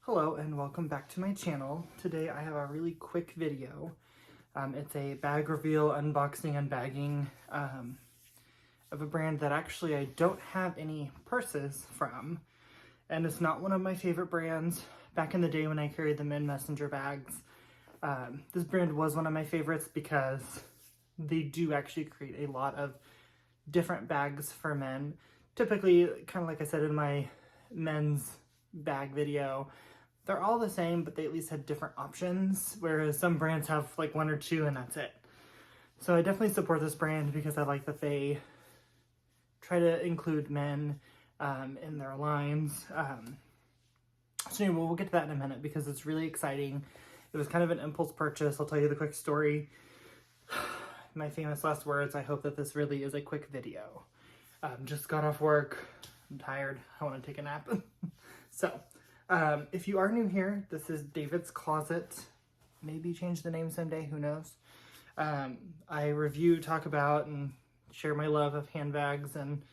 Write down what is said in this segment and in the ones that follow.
Hello and welcome back to my channel. Today I have a really quick video. It's a bag reveal, unboxing, and bagging of a brand that actually I don't have any purses from. And it's not one of my favorite brands. Back in the day when I carried them in messenger bags, this brand was one of my favorites because they do actually create a lot of different bags for men. Typically, kind of like I said in my men's bag video, they're all the same, but they at least have different options, whereas some brands have like one or two and that's it. So I definitely support this brand because I like that they try to include men in their lines. So anyway, we'll get to that in a minute because it's really exciting. It was kind of an impulse purchase. I'll tell you the quick story. My famous last words, I hope that this really is a quick video. Just got off work, I'm tired, I want to take a nap. So, if you are new here, this is David's Closet. Maybe change the name someday, who knows. I review, talk about, and share my love of handbags and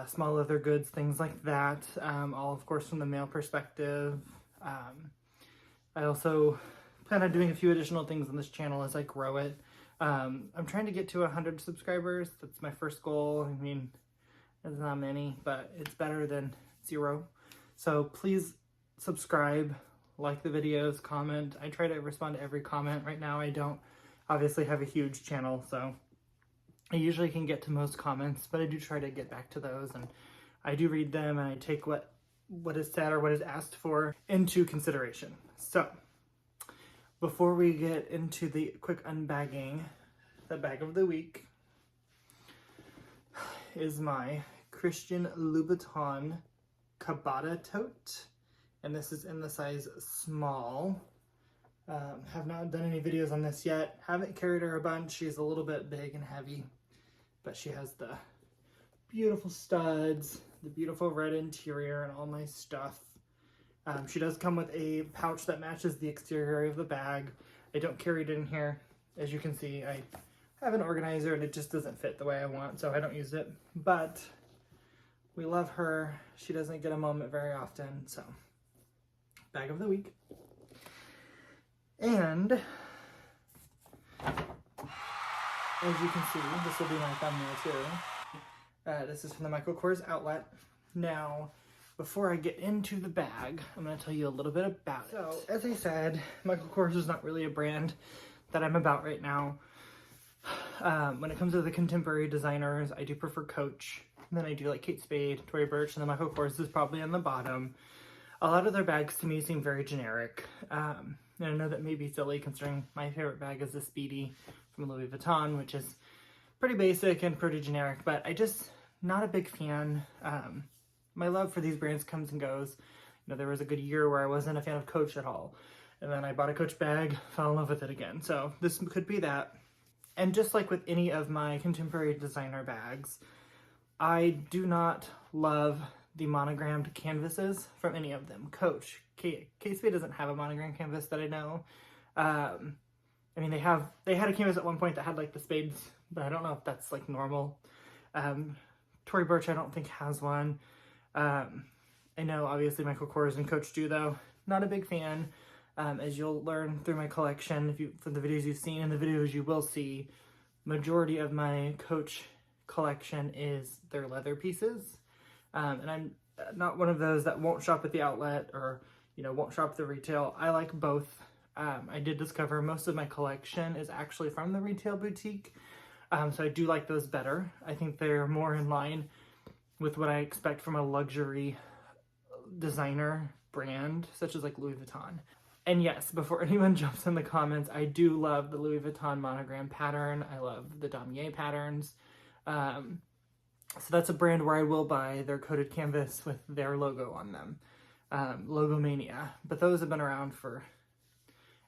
small leather goods, things like that. All, of course, from the male perspective. I also plan on doing a few additional things on this channel as I grow it. I'm trying to get to 100 subscribers. That's my first goal. I mean, it's not many, but it's better than 0. So please subscribe, like the videos, comment. I try to respond to every comment. Right now I don't obviously have a huge channel, so I usually can get to most comments, but I do try to get back to those, and I do read them, and I take what is said or what is asked for into consideration. So before we get into the quick unbagging, the bag of the week is my Christian Louboutin Cabata tote, and this is in the size small. Have not done any videos on this yet. Haven't carried her a bunch. She's a little bit big and heavy, but she has the beautiful studs, the beautiful red interior, and all my stuff. She does come with a pouch that matches the exterior of the bag. I don't carry it in here. As you can see, I have an organizer and it just doesn't fit the way I want, so I don't use it. But we love her. She doesn't get a moment very often, so bag of the week. And as you can see, this will be my thumbnail too. This is from the Michael Kors outlet. Now, before I get into the bag, I'm going to tell you a little bit about it. So, as I said, Michael Kors is not really a brand that I'm about right now. When it comes to the contemporary designers, I do prefer Coach. And then I do like Kate Spade, Tory Burch, and then Michael Kors is probably on the bottom. A lot of their bags to me seem very generic. And I know that may be silly considering my favorite bag is the Speedy from Louis Vuitton, which is pretty basic and pretty generic, but I just not a big fan. My love for these brands comes and goes. You know, there was a good year where I wasn't a fan of Coach at all. And then I bought a Coach bag, fell in love with it again. So this could be that. And just like with any of my contemporary designer bags, I do not love the monogrammed canvases from any of them. Coach, Kate Spade doesn't have a monogram canvas that I know. I mean, they had a canvas at one point that had like the spades, but I don't know if that's like normal. Tory Burch I don't think has one. I know obviously Michael Kors and Coach do though. Not a big fan. As you'll learn through my collection, from the videos you've seen and the videos you will see, majority of my Coach collection is their leather pieces. And I'm not one of those that won't shop at the outlet or, you know, won't shop at the retail. I like both. I did discover most of my collection is actually from the retail boutique. So I do like those better. I think they're more in line with what I expect from a luxury designer brand, such as like Louis Vuitton. And yes, before anyone jumps in the comments, I do love the Louis Vuitton monogram pattern. I love the damier patterns. So that's a brand where I will buy their coated canvas with their logo on them. Logo Mania. But those have been around for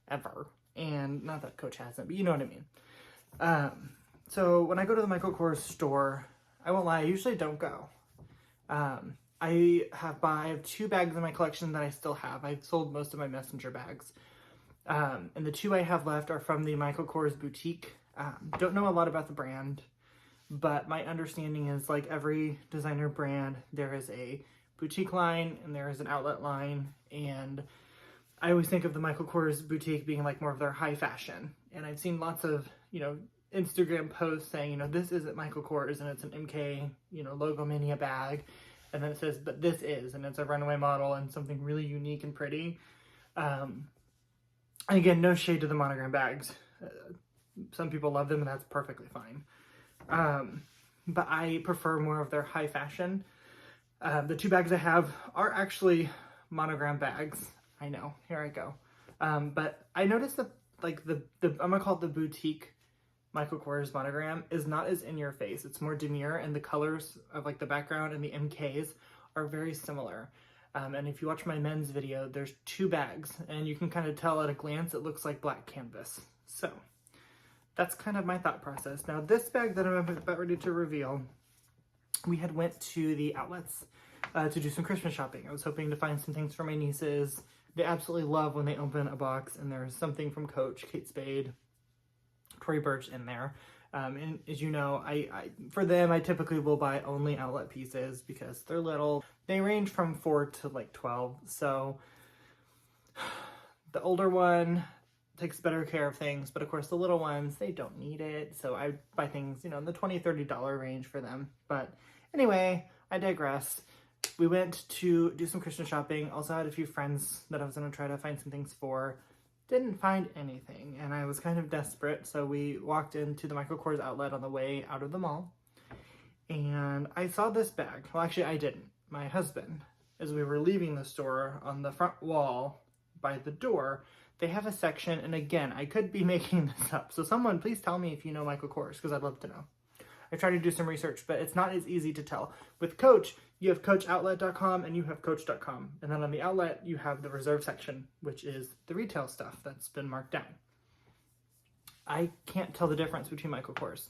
ever. And not that Coach hasn't, but you know what I mean. So when I go to the Michael Kors store, I won't lie, I usually don't go. I have 2 bags in my collection that I still have. I've sold most of my messenger bags. And the 2 I have left are from the Michael Kors boutique. Don't know a lot about the brand, but my understanding is like every designer brand, there is a boutique line and there is an outlet line, and I always think of the Michael Kors boutique being like more of their high fashion. And I've seen lots of, Instagram posts saying, this isn't Michael Kors and it's an MK, Logomania bag. And then it says, but this is, and it's a runway model and something really unique and pretty. And again, no shade to the monogram bags. Some people love them and that's perfectly fine. But I prefer more of their high fashion. The two bags I have are actually monogram bags. I know, here I go. But I noticed that like the I'm gonna call it the boutique Michael Kors monogram is not as in your face. It's more demure, and the colors of like the background and the MKs are very similar. And if you watch my men's video, there's two bags and you can kind of tell at a glance, it looks like black canvas. So that's kind of my thought process. Now this bag that I'm about ready to reveal, we had went to the outlets to do some Christmas shopping. I was hoping to find some things for my nieces. They absolutely love when they open a box and there's something from Coach, Kate Spade, Tory Burch in there. And as you know, for them, I typically will buy only outlet pieces because they're little. They range from 4 to like 12. So the older one takes better care of things, but of course the little ones, they don't need it. So I buy things, in the $20, $30 range for them. But anyway, I digress. We went to do some Christmas shopping. Also had a few friends that I was going to try to find some things for. Didn't find anything, and I was kind of desperate, so we walked into the Michael Kors outlet on the way out of the mall, and I saw this bag. Well, actually, I didn't. My husband, as we were leaving the store, on the front wall by the door, they have a section, and again, I could be making this up, so someone please tell me if you know Michael Kors, because I'd love to know. I tried to do some research, but it's not as easy to tell. With Coach, you have coachoutlet.com and you have coach.com. And then on the outlet, you have the reserve section, which is the retail stuff that's been marked down. I can't tell the difference between Michael Kors.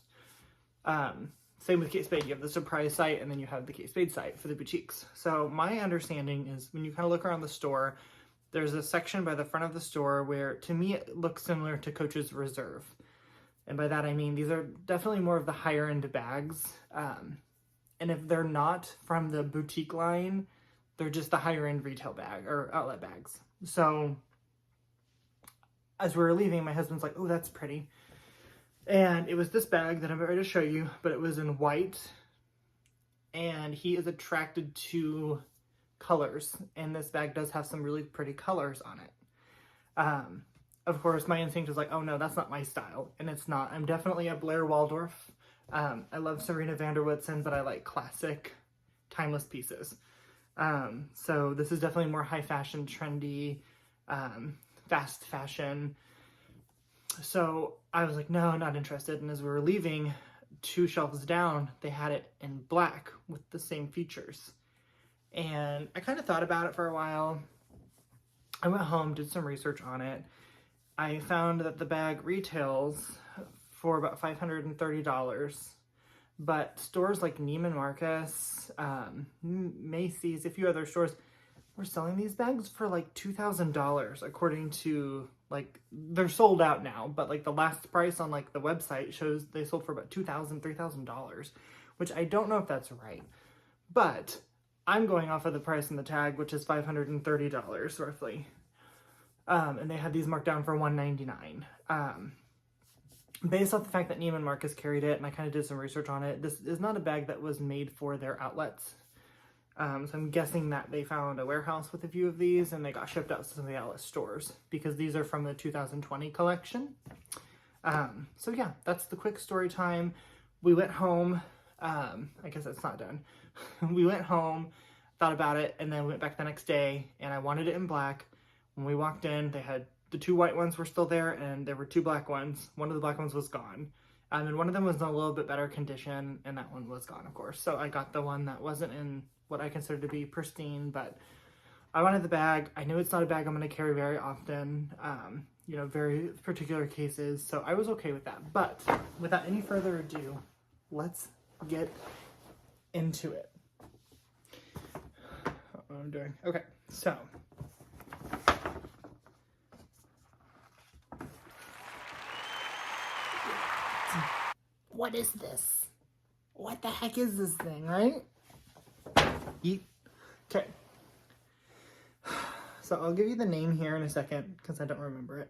Same with Kate Spade. You have the surprise site and then you have the Kate Spade site for the boutiques. So my understanding is when you kind of look around the store, there's a section by the front of the store where, to me, it looks similar to Coach's Reserve. And by that I mean these are definitely more of the higher end bags. And if they're not from the boutique line, they're just the higher end retail bag or outlet bags. So as we were leaving, my husband's like, oh, that's pretty. And it was this bag that I'm ready to show you, but it was in white. And he is attracted to colors. And this bag does have some really pretty colors on it. Of course, my instinct is like, oh no, that's not my style. And it's not. I'm definitely a Blair Waldorf. I love Serena van der Woodsen, but I like classic, timeless pieces. So this is definitely more high fashion, trendy, fast fashion. So I was like, no, not interested. And as we were leaving, 2 shelves down, they had it in black with the same features. And I kind of thought about it for a while. I went home, did some research on it. I found that the bag retails for about $530, but stores like Neiman Marcus, Macy's, a few other stores were selling these bags for like $2,000 according to, like, they're sold out now, but like the last price on like the website shows they sold for about $2,000, $3,000, which I don't know if that's right, but I'm going off of the price on the tag, which is $530 roughly. And they had these marked down for $199. Based off the fact that Neiman Marcus carried it, and I kind of did some research on it, this is not a bag that was made for their outlets. So I'm guessing that they found a warehouse with a few of these, and they got shipped out to some of the outlet stores, because these are from the 2020 collection. So yeah, that's the quick story time. We went home. I guess that's not done. We went home, thought about it, and then went back the next day, and I wanted it in black. When we walked in, they had the 2 white ones were still there, and there were 2 black ones. One of the black ones was gone. And one of them was in a little bit better condition, and that one was gone, of course. So I got the one that wasn't in what I consider to be pristine, but I wanted the bag. I knew it's not a bag I'm going to carry very often, very particular cases. So I was okay with that. But without any further ado, let's get into it. What I'm doing. Okay, so what is this? What the heck is this thing, right? Okay. So I'll give you the name here in a second because I don't remember it.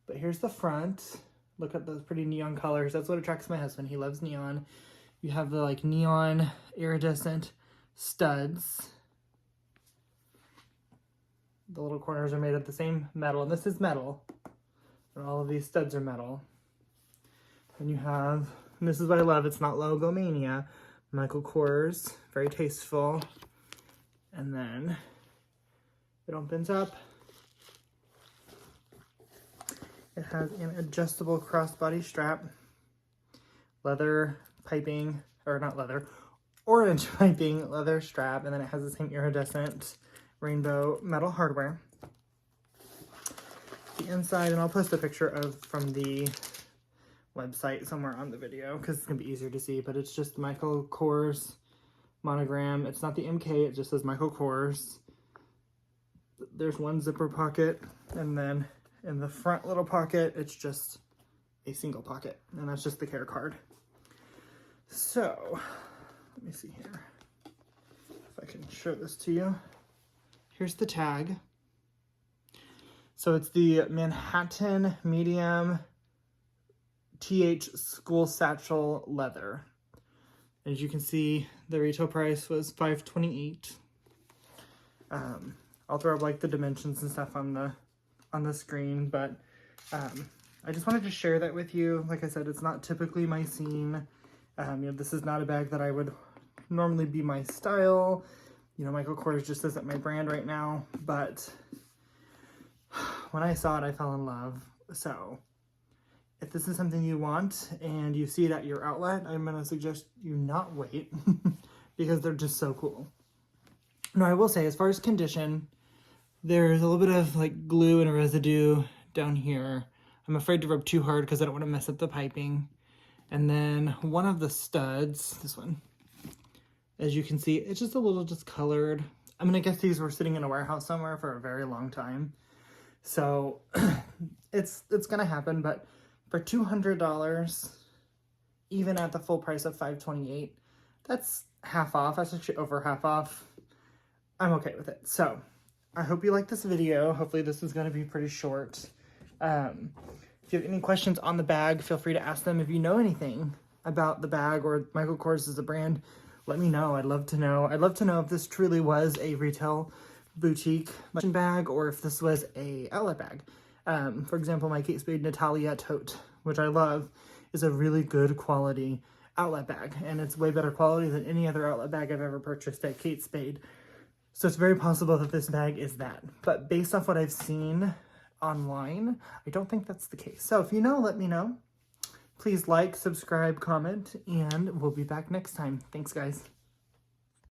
But here's the front. Look at those pretty neon colors. That's what attracts my husband. He loves neon. You have the like neon iridescent studs. The little corners are made of the same metal, and this is metal. And all of these studs are metal. And you have, and this is what I love, it's not Logomania, Michael Kors, very tasteful. And then it opens up. It has an adjustable crossbody strap, leather piping, or not leather, orange piping leather strap, and then it has the same iridescent rainbow metal hardware. The inside, and I'll post a picture of from the website somewhere on the video because it's gonna be easier to see, but it's just Michael Kors monogram. It's not the MK, it just says Michael Kors. There's one zipper pocket, and then in the front little pocket, it's just a single pocket, and that's just the care card. So, let me see here if I can show this to you. Here's the tag. So it's the Manhattan Medium TH School Satchel Leather. As you can see, the retail price was $528. I'll throw up like the dimensions and stuff on the screen, but I just wanted to share that with you. Like I said, it's not typically my scene. You know, this is not a bag that I would normally be my style. You know, Michael Kors just isn't my brand right now, but when I saw it, I fell in love. So if this is something you want and you see it at your outlet, I'm going to suggest you not wait because they're just so cool. Now, I will say, as far as condition, there's a little bit of like glue and residue down here. I'm afraid to rub too hard because I don't want to mess up the piping. And then one of the studs, this one, as you can see, it's just a little discolored. I'm going to guess these were sitting in a warehouse somewhere for a very long time. So it's going to happen, but for $200, even at the full price of $528, that's half off. That's actually over half off. I'm okay with it. So I hope you like this video. Hopefully this is going to be pretty short. If you have any questions on the bag, feel free to ask them. If you know anything about the bag or Michael Kors as a brand, let me know. I'd love to know. I'd love to know if this truly was a retail boutique bag or if this was a outlet bag. For example, my Kate Spade Natalia tote, which I love, is a really good quality outlet bag, and it's way better quality than any other outlet bag I've ever purchased at Kate Spade. So it's very possible that this bag is that. But based off what I've seen online, I don't think that's the case. So if you know, let me know. Please like, subscribe, comment, and we'll be back next time. Thanks, guys.